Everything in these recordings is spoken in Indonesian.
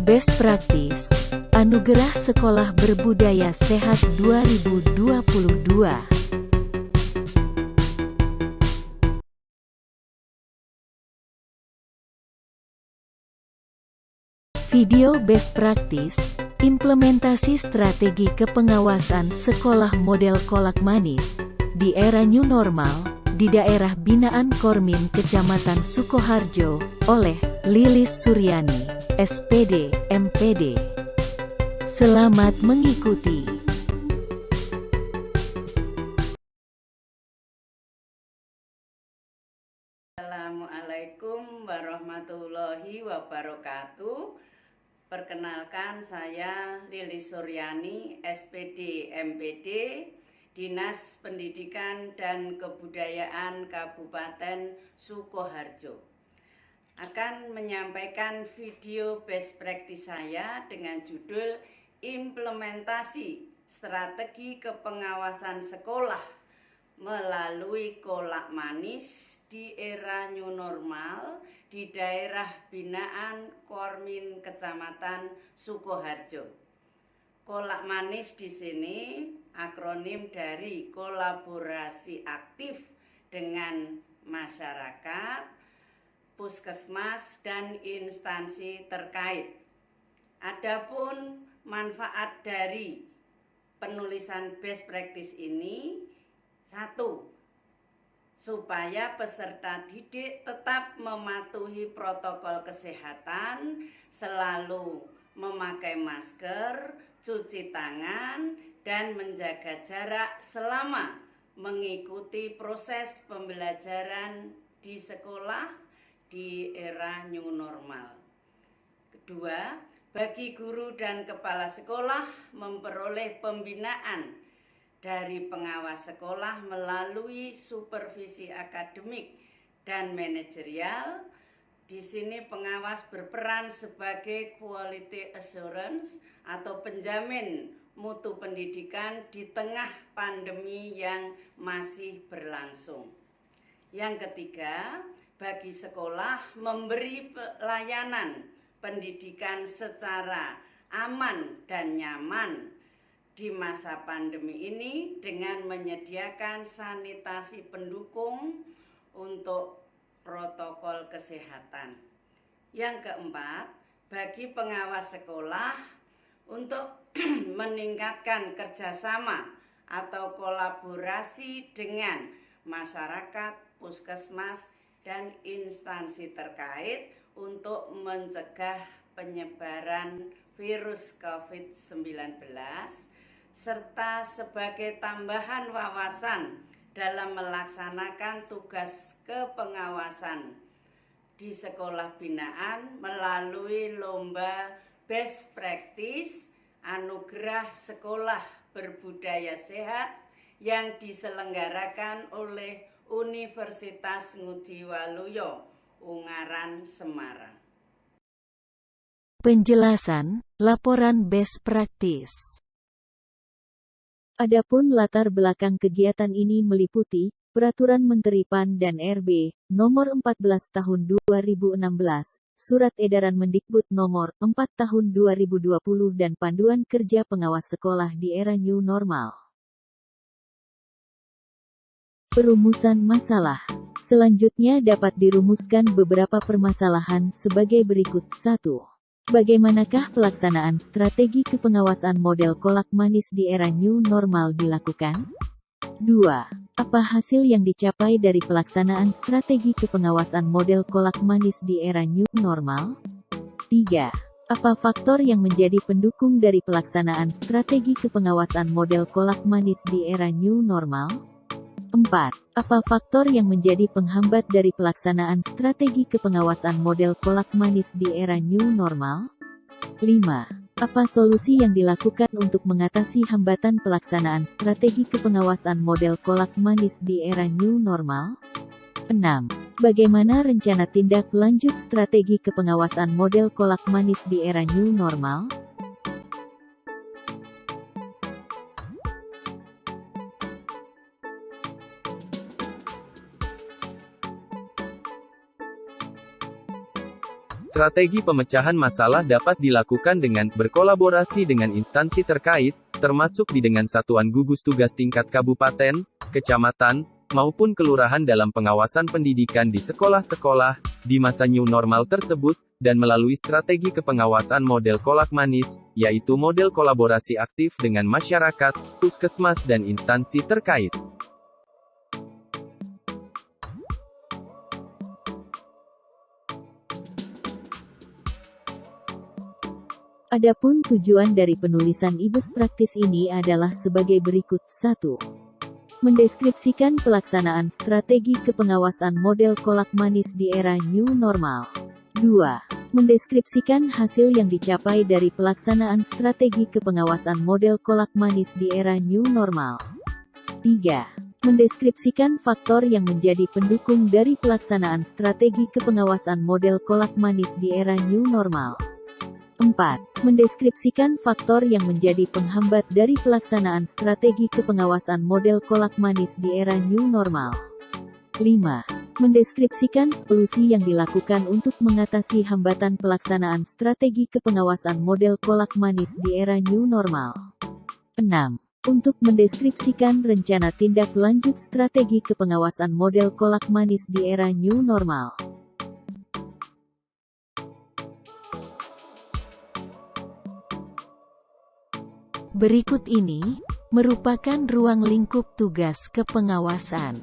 Best Practice, Anugerah Sekolah Berbudaya Sehat 2022. Video Best Practice, Implementasi Strategi Kepengawasan Sekolah Model Kolak Manis, di era New Normal, di daerah binaan Kormin Kecamatan Sukoharjo, oleh Lilis Suryani, SPD, MPD. Selamat mengikuti. Assalamualaikum warahmatullahi wabarakatuh. Perkenalkan, saya Lilis Suryani, SPD MPD, Dinas Pendidikan dan Kebudayaan Kabupaten Sukoharjo. Akan menyampaikan video best practice saya dengan judul Implementasi Strategi Kepengawasan Sekolah melalui Kolak Manis di era New Normal di daerah binaan Kormin Kecamatan Sukoharjo. Kolak Manis di sini akronim dari kolaborasi aktif dengan masyarakat, puskesmas, dan instansi terkait. Adapun manfaat dari penulisan best practice ini, 1. Supaya peserta didik tetap mematuhi protokol kesehatan, selalu memakai masker, cuci tangan, dan menjaga jarak selama mengikuti proses pembelajaran di sekolah di era New Normal. Kedua, bagi guru dan kepala sekolah memperoleh pembinaan dari pengawas sekolah melalui supervisi akademik dan manajerial. Di sini pengawas berperan sebagai quality assurance atau penjamin mutu pendidikan di tengah pandemi yang masih berlangsung. Yang ketiga, bagi sekolah memberi pelayanan pendidikan secara aman dan nyaman di masa pandemi ini dengan menyediakan sanitasi pendukung untuk protokol kesehatan. Yang keempat, bagi pengawas sekolah untuk meningkatkan kerjasama atau kolaborasi dengan masyarakat, puskesmas, dan instansi terkait untuk mencegah penyebaran virus COVID-19, serta sebagai tambahan wawasan dalam melaksanakan tugas kepengawasan di sekolah binaan melalui lomba best practice Anugerah Sekolah Berbudaya Sehat yang diselenggarakan oleh Universitas Ngudi Waluyo, Ungaran, Semarang. Penjelasan, laporan best practice. Adapun latar belakang kegiatan ini meliputi Peraturan Menteri PAN dan RB Nomor 14 Tahun 2016, Surat Edaran Mendikbud Nomor 4 Tahun 2020 dan Panduan Kerja Pengawas Sekolah di era New Normal. Perumusan masalah. Selanjutnya dapat dirumuskan beberapa permasalahan sebagai berikut. 1. Bagaimanakah pelaksanaan strategi kepengawasan model kolak manis di era New Normal dilakukan? 2. Apa hasil yang dicapai dari pelaksanaan strategi kepengawasan model kolak manis di era New Normal? 3. Apa faktor yang menjadi pendukung dari pelaksanaan strategi kepengawasan model kolak manis di era New Normal? 4. Apa faktor yang menjadi penghambat dari pelaksanaan strategi kepengawasan model kolak manis di era New Normal? 5. Apa solusi yang dilakukan untuk mengatasi hambatan pelaksanaan strategi kepengawasan model kolak manis di era New Normal? 6. Bagaimana rencana tindak lanjut strategi kepengawasan model kolak manis di era New Normal? Strategi pemecahan masalah dapat dilakukan dengan berkolaborasi dengan instansi terkait, termasuk dengan satuan gugus tugas tingkat kabupaten, kecamatan, maupun kelurahan dalam pengawasan pendidikan di sekolah-sekolah, di masa new normal tersebut, dan melalui strategi kepengawasan model kolak manis, yaitu model kolaborasi aktif dengan masyarakat, puskesmas dan instansi terkait. Adapun tujuan dari penulisan ibus praktis ini adalah sebagai berikut. 1. Mendeskripsikan pelaksanaan strategi kepengawasan model kolak manis di era new normal. 2. Mendeskripsikan hasil yang dicapai dari pelaksanaan strategi kepengawasan model kolak manis di era new normal. 3. Mendeskripsikan faktor yang menjadi pendukung dari pelaksanaan strategi kepengawasan model kolak manis di era new normal. 4. Mendeskripsikan faktor yang menjadi penghambat dari pelaksanaan strategi kepengawasan model kolak manis di era new normal. 5. Mendeskripsikan solusi yang dilakukan untuk mengatasi hambatan pelaksanaan strategi kepengawasan model kolak manis di era new normal. 6. Untuk mendeskripsikan rencana tindak lanjut strategi kepengawasan model kolak manis di era new normal. Berikut ini merupakan ruang lingkup tugas kepengawasan.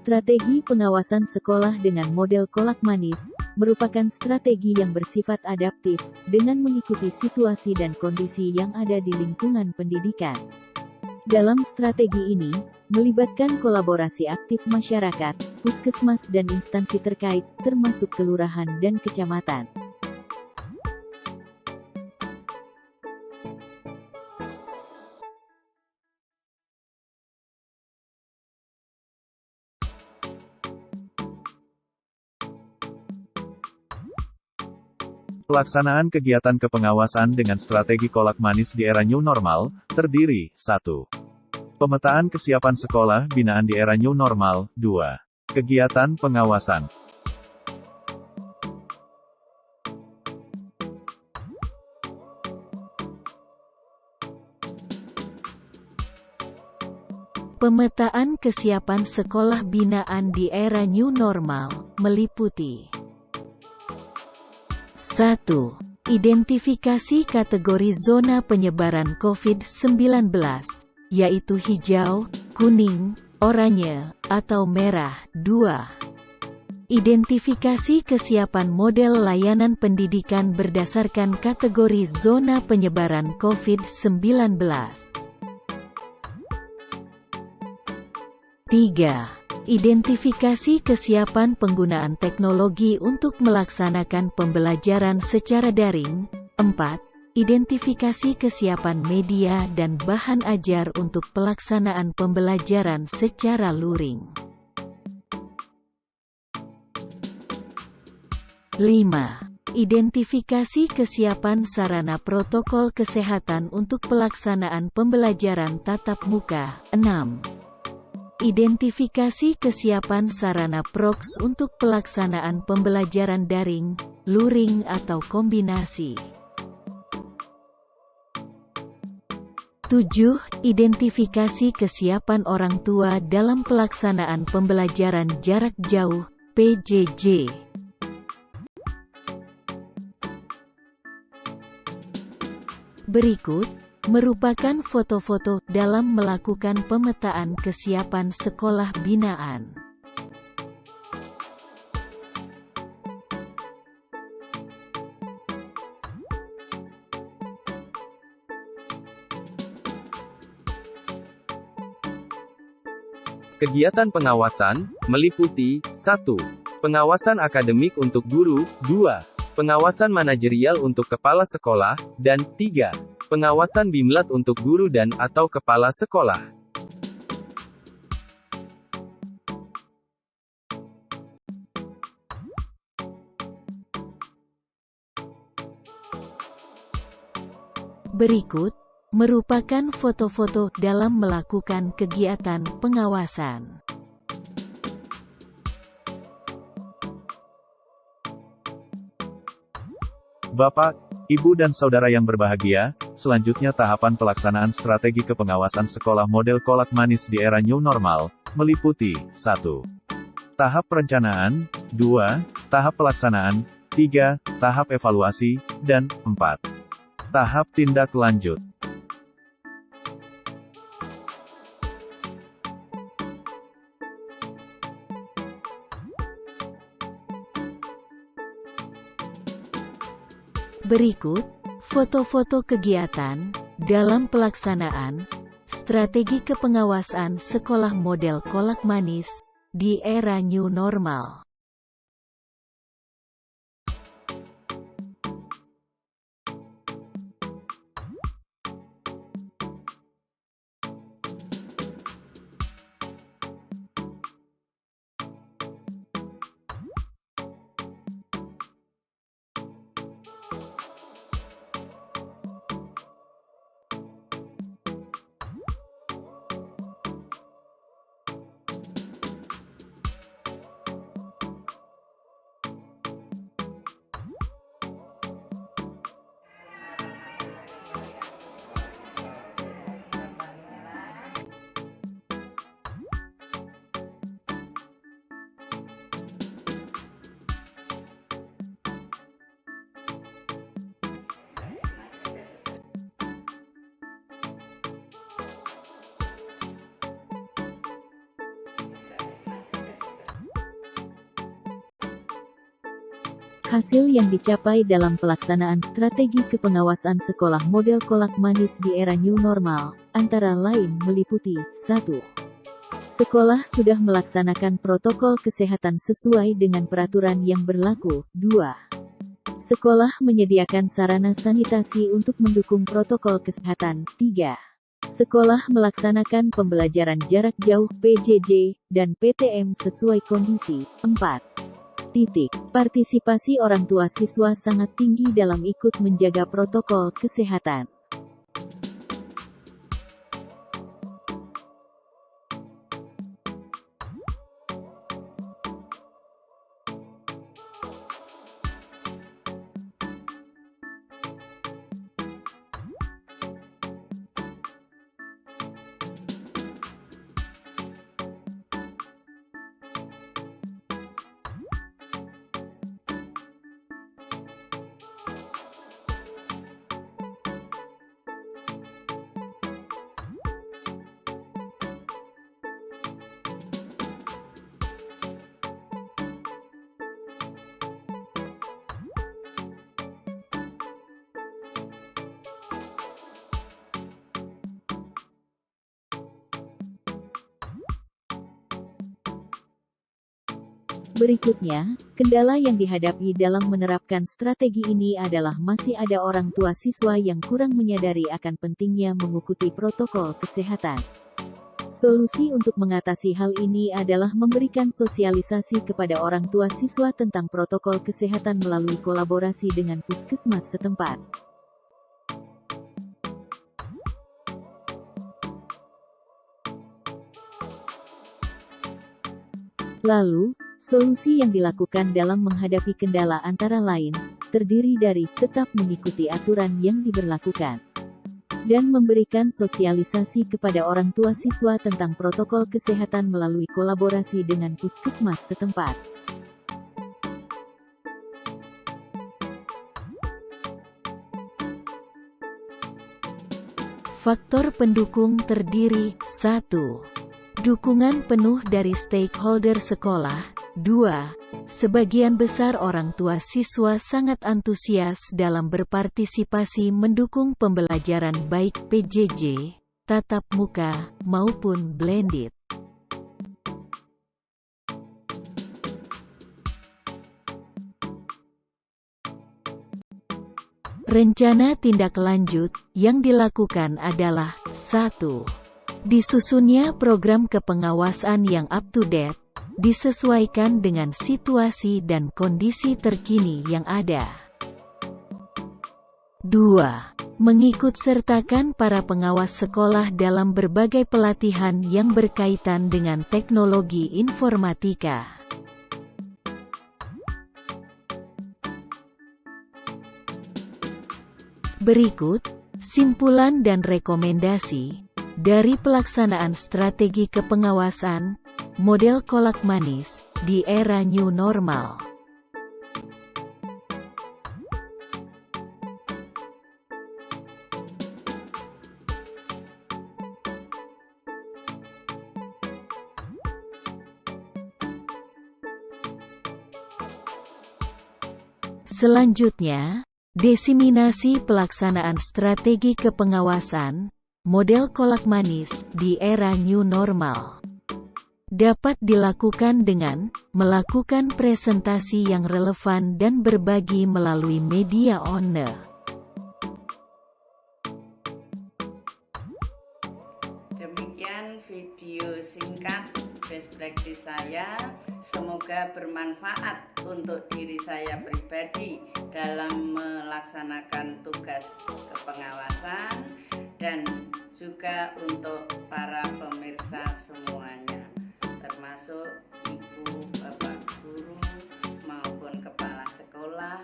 Strategi pengawasan sekolah dengan model kolak manis merupakan strategi yang bersifat adaptif, dengan mengikuti situasi dan kondisi yang ada di lingkungan pendidikan. Dalam strategi ini, melibatkan kolaborasi aktif masyarakat, puskesmas dan instansi terkait, termasuk kelurahan dan kecamatan. Pelaksanaan kegiatan kepengawasan dengan strategi kolak manis di era new normal, terdiri, 1. Pemetaan kesiapan sekolah binaan di era new normal, 2. Kegiatan pengawasan. Pemetaan kesiapan sekolah binaan di era new normal, meliputi 1. Identifikasi kategori zona penyebaran COVID-19, yaitu hijau, kuning, oranye, atau merah. 2. Identifikasi kesiapan model layanan pendidikan berdasarkan kategori zona penyebaran COVID-19. 3. Identifikasi kesiapan penggunaan teknologi untuk melaksanakan pembelajaran secara daring. 4. Identifikasi kesiapan media dan bahan ajar untuk pelaksanaan pembelajaran secara luring. 5. Identifikasi kesiapan sarana protokol kesehatan untuk pelaksanaan pembelajaran tatap muka. 6. Identifikasi kesiapan sarana proks untuk pelaksanaan pembelajaran daring, luring atau kombinasi. 7. Identifikasi kesiapan orang tua dalam pelaksanaan pembelajaran jarak jauh, PJJ. Berikut merupakan foto-foto dalam melakukan pemetaan kesiapan sekolah binaan. Kegiatan pengawasan meliputi 1. Pengawasan akademik untuk guru, 2. Pengawasan manajerial untuk kepala sekolah, dan 3. Pengawasan Bimlat untuk guru dan atau kepala sekolah. Berikut merupakan foto-foto dalam melakukan kegiatan pengawasan. Bapak, Ibu dan Saudara yang berbahagia, selanjutnya tahapan pelaksanaan strategi kepengawasan sekolah model Kolak Manis di era New Normal, meliputi 1. Tahap perencanaan, 2. Tahap pelaksanaan, 3. Tahap evaluasi, dan 4. Tahap tindak lanjut. Berikut foto-foto kegiatan dalam pelaksanaan strategi kepengawasan sekolah model Kolak Manis di era New Normal. Hasil yang dicapai dalam pelaksanaan strategi kepengawasan sekolah model Kolak Manis di era New Normal, antara lain meliputi 1. Sekolah sudah melaksanakan protokol kesehatan sesuai dengan peraturan yang berlaku. 2. Sekolah menyediakan sarana sanitasi untuk mendukung protokol kesehatan. 3. Sekolah melaksanakan pembelajaran jarak jauh PJJ dan PTM sesuai kondisi. 4. Partisipasi orang tua siswa sangat tinggi dalam ikut menjaga protokol kesehatan. Berikutnya, kendala yang dihadapi dalam menerapkan strategi ini adalah masih ada orang tua siswa yang kurang menyadari akan pentingnya mengikuti protokol kesehatan. Solusi untuk mengatasi hal ini adalah memberikan sosialisasi kepada orang tua siswa tentang protokol kesehatan melalui kolaborasi dengan puskesmas setempat. Lalu, solusi yang dilakukan dalam menghadapi kendala antara lain, terdiri dari tetap mengikuti aturan yang diberlakukan, dan memberikan sosialisasi kepada orang tua siswa tentang protokol kesehatan melalui kolaborasi dengan puskesmas setempat. Faktor pendukung terdiri 1. Dukungan penuh dari stakeholder sekolah. 2. Sebagian besar orang tua siswa sangat antusias dalam berpartisipasi mendukung pembelajaran baik PJJ, tatap muka, maupun blended. Rencana tindak lanjut yang dilakukan adalah 1. Disusunnya program kepengawasan yang up-to-date, disesuaikan dengan situasi dan kondisi terkini yang ada. 2. Mengikut sertakan para pengawas sekolah dalam berbagai pelatihan yang berkaitan dengan teknologi informatika. Berikut, simpulan dan rekomendasi dari pelaksanaan strategi kepengawasan model kolak manis di era new normal. Selanjutnya, diseminasi pelaksanaan strategi kepengawasan model kolak manis di era new normal dapat dilakukan dengan melakukan presentasi yang relevan dan berbagi melalui media online. Demikian video singkat best practice saya. Semoga bermanfaat untuk diri saya pribadi dalam melaksanakan tugas kepengawasan dan juga untuk para pemirsa semuanya, termasuk ibu, bapak guru, maupun kepala sekolah,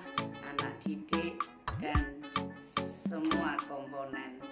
anak didik, dan semua komponen.